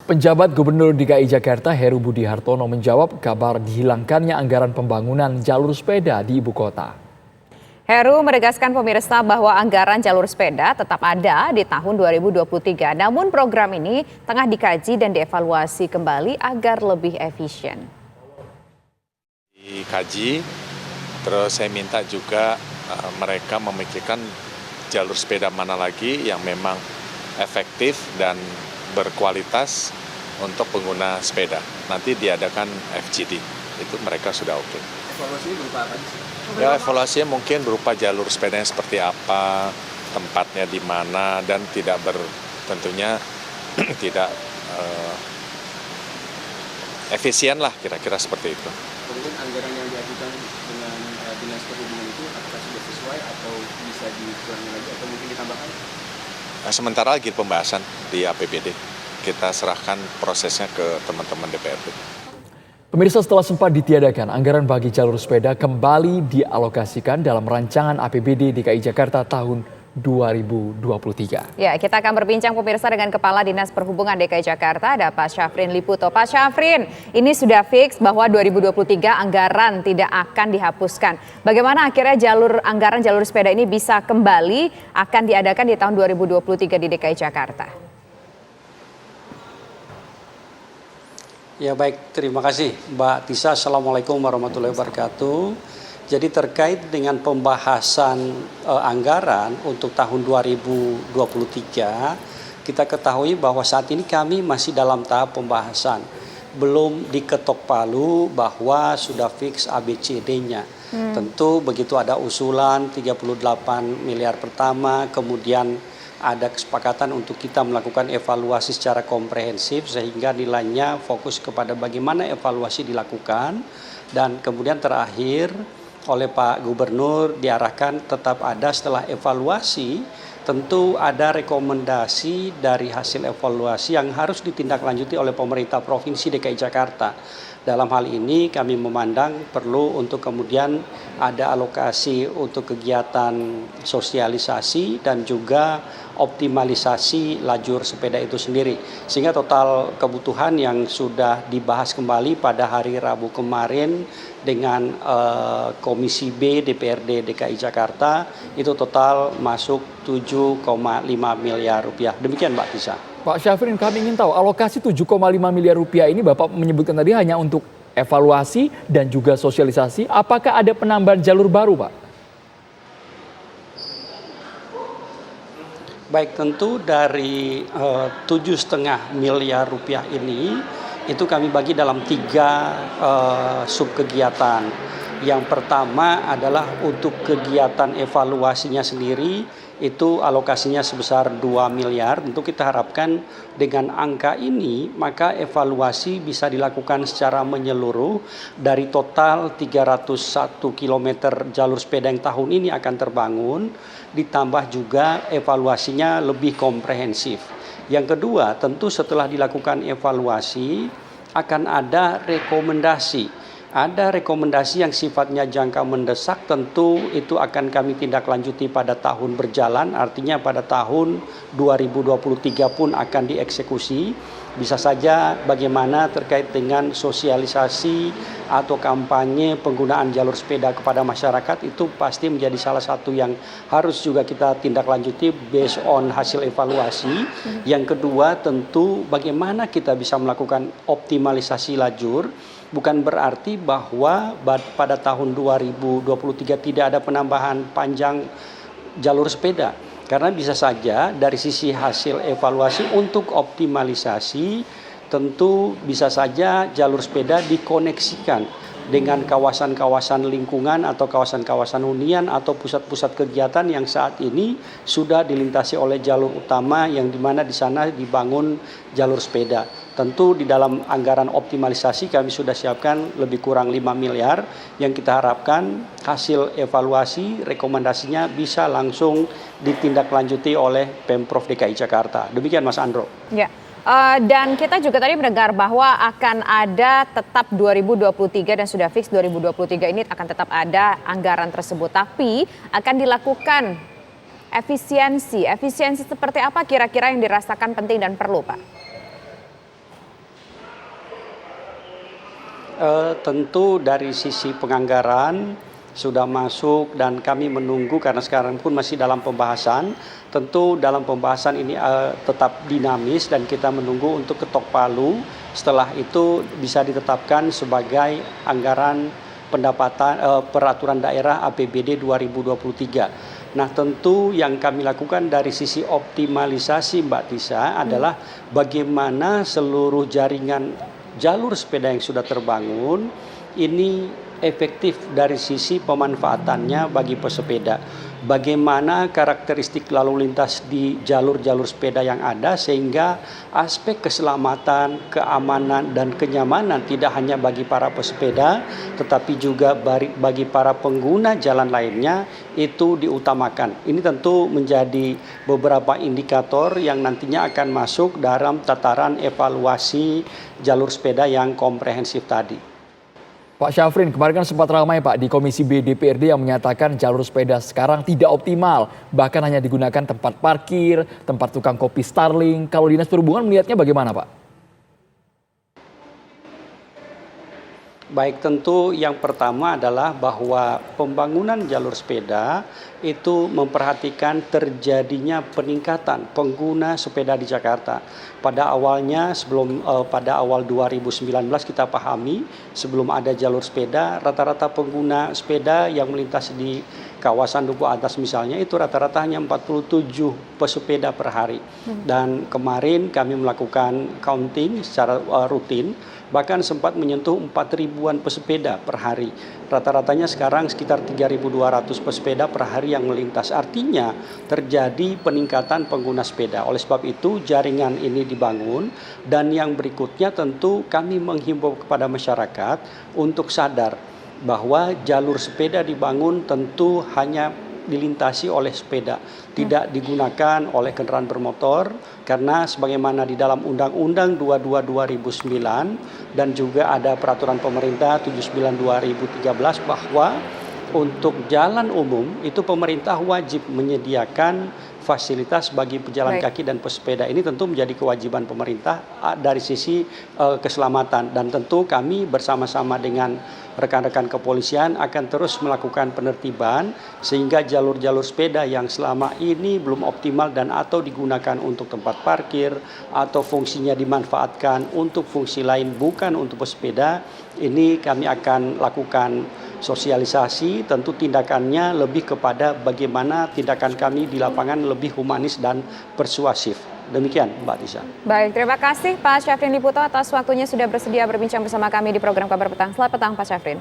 Penjabat Gubernur DKI Jakarta Heru Budi Hartono menjawab kabar dihilangkannya anggaran pembangunan jalur sepeda di ibu kota. Heru menegaskan pemirsa bahwa anggaran jalur sepeda tetap ada di tahun 2023. Namun program ini tengah dikaji dan dievaluasi kembali agar lebih efisien. Dikaji, terus saya minta juga mereka memikirkan jalur sepeda mana lagi yang memang efektif dan berkualitas untuk pengguna sepeda. Nanti diadakan FGD, itu mereka sudah oke. Evaluasinya berupa apa sih? Ya, evaluasinya mungkin berupa jalur sepedanya seperti apa, tempatnya di mana, dan tentunya tidak efisien lah, kira-kira seperti itu. Kemudian anggaran yang diajukan dengan Dinas Perhubungan itu apakah sudah sesuai atau bisa dikurangi lagi atau mungkin ditambahkan? Sementara lagi pembahasan di APBD, kita serahkan prosesnya ke teman-teman DPRD. Pemirsa, setelah sempat ditiadakan, anggaran bagi jalur sepeda kembali dialokasikan dalam rancangan APBD DKI Jakarta tahun 2023. Ya, kita akan berbincang pemirsa dengan Kepala Dinas Perhubungan DKI Jakarta, ada Pak Syafrin Liputo. Pak Syafrin, ini sudah fix bahwa 2023 anggaran tidak akan dihapuskan. Bagaimana akhirnya anggaran jalur sepeda ini bisa kembali akan diadakan di tahun 2023 di DKI Jakarta? Ya baik, terima kasih Mbak Tisa. Assalamualaikum warahmatullahi wabarakatuh. Jadi terkait dengan pembahasan anggaran untuk tahun 2023, kita ketahui bahwa saat ini kami masih dalam tahap pembahasan. Belum diketok palu bahwa sudah fix ABCD-nya. Tentu begitu ada usulan 38 miliar pertama, kemudian ada kesepakatan untuk kita melakukan evaluasi secara komprehensif sehingga nilainya fokus kepada bagaimana evaluasi dilakukan, dan kemudian terakhir oleh Pak Gubernur diarahkan tetap ada setelah evaluasi, tentu ada rekomendasi dari hasil evaluasi yang harus ditindaklanjuti oleh pemerintah Provinsi DKI Jakarta. Dalam hal ini kami memandang perlu untuk kemudian ada alokasi untuk kegiatan sosialisasi dan juga optimalisasi lajur sepeda itu sendiri. Sehingga total kebutuhan yang sudah dibahas kembali pada hari Rabu kemarin dengan Komisi B DPRD DKI Jakarta itu total masuk 7,5 miliar rupiah. Demikian Mbak Tisa. Pak Syafrin, kami ingin tahu alokasi 7,5 miliar rupiah ini Bapak menyebutkan tadi hanya untuk evaluasi dan juga sosialisasi. Apakah ada penambahan jalur baru, Pak? Baik, tentu dari 7,5 miliar rupiah ini itu kami bagi dalam 3 sub kegiatan. Yang pertama adalah untuk kegiatan evaluasinya sendiri, itu alokasinya sebesar 2 miliar. Tentu kita harapkan dengan angka ini maka evaluasi bisa dilakukan secara menyeluruh dari total 301 km jalur sepeda yang tahun ini akan terbangun, ditambah juga evaluasinya lebih komprehensif. Yang kedua, tentu setelah dilakukan evaluasi akan ada rekomendasi. Ada rekomendasi yang sifatnya jangka mendesak, tentu itu akan kami tindak lanjuti pada tahun berjalan, artinya pada tahun 2023 pun akan dieksekusi. Bisa saja bagaimana terkait dengan sosialisasi atau kampanye penggunaan jalur sepeda kepada masyarakat, itu pasti menjadi salah satu yang harus juga kita tindak lanjuti based on hasil evaluasi. Yang kedua, tentu bagaimana kita bisa melakukan optimalisasi lajur. Bukan berarti bahwa pada tahun 2023 tidak ada penambahan panjang jalur sepeda. Karena bisa saja dari sisi hasil evaluasi untuk optimalisasi, tentu bisa saja jalur sepeda dikoneksikan dengan kawasan-kawasan lingkungan atau kawasan-kawasan hunian atau pusat-pusat kegiatan yang saat ini sudah dilintasi oleh jalur utama yang dimana di sana dibangun jalur sepeda. Tentu di dalam anggaran optimalisasi kami sudah siapkan lebih kurang 5 miliar yang kita harapkan hasil evaluasi rekomendasinya bisa langsung ditindaklanjuti oleh Pemprov DKI Jakarta. Demikian Mas Andro. Ya. Dan kita juga tadi mendengar bahwa akan ada tetap 2023 dan sudah fix 2023 ini akan tetap ada anggaran tersebut. Tapi akan dilakukan efisiensi. Efisiensi seperti apa kira-kira yang dirasakan penting dan perlu, Pak? Tentu dari sisi penganggaran sudah masuk dan kami menunggu karena sekarang pun masih dalam pembahasan. Tentu dalam pembahasan ini tetap dinamis dan kita menunggu untuk ketok palu. Setelah itu bisa ditetapkan sebagai anggaran pendapatan peraturan daerah APBD 2023. Nah, tentu yang kami lakukan dari sisi optimalisasi Mbak Tisa adalah bagaimana seluruh jaringan jalur sepeda yang sudah terbangun ini efektif dari sisi pemanfaatannya bagi pesepeda. Bagaimana karakteristik lalu lintas di jalur-jalur sepeda yang ada sehingga aspek keselamatan, keamanan, dan kenyamanan tidak hanya bagi para pesepeda tetapi juga bagi para pengguna jalan lainnya itu diutamakan. Ini tentu menjadi beberapa indikator yang nantinya akan masuk dalam tataran evaluasi jalur sepeda yang komprehensif tadi. Pak Syafrin, kemarin kan sempat ramai Pak di Komisi B DPRD yang menyatakan jalur sepeda sekarang tidak optimal. Bahkan hanya digunakan tempat parkir, tempat tukang kopi Starling. Kalau Dinas Perhubungan melihatnya bagaimana Pak? Baik, tentu yang pertama adalah bahwa pembangunan jalur sepeda itu memperhatikan terjadinya peningkatan pengguna sepeda di Jakarta. Pada awalnya pada awal 2019 kita pahami sebelum ada jalur sepeda rata-rata pengguna sepeda yang melintas di kawasan Duku Atas misalnya itu rata-rata hanya 47 pesepeda per hari. Dan kemarin kami melakukan counting secara rutin bahkan sempat menyentuh 4.000-an pesepeda per hari. Rata-ratanya sekarang sekitar 3.200 pesepeda per hari yang melintas. Artinya terjadi peningkatan pengguna sepeda. Oleh sebab itu jaringan ini dibangun dan yang berikutnya tentu kami menghimbau kepada masyarakat untuk sadar bahwa jalur sepeda dibangun tentu hanya dilintasi oleh sepeda, tidak digunakan oleh kendaraan bermotor karena sebagaimana di dalam Undang-Undang 22 2009 dan juga ada peraturan pemerintah 79 2013 bahwa untuk jalan umum itu pemerintah wajib menyediakan fasilitas bagi pejalan kaki dan pesepeda. Ini tentu menjadi kewajiban pemerintah dari sisi keselamatan dan tentu kami bersama-sama dengan rekan-rekan kepolisian akan terus melakukan penertiban sehingga jalur-jalur sepeda yang selama ini belum optimal dan atau digunakan untuk tempat parkir atau fungsinya dimanfaatkan untuk fungsi lain bukan untuk pesepeda, ini kami akan lakukan sosialisasi, tentu tindakannya lebih kepada bagaimana tindakan kami di lapangan lebih humanis dan persuasif. Demikian Mbak Tisa. Baik, terima kasih Pak Syafrin Liputo atas waktunya sudah bersedia berbincang bersama kami di program Kabar Petang. Selamat petang Pak Syafrin.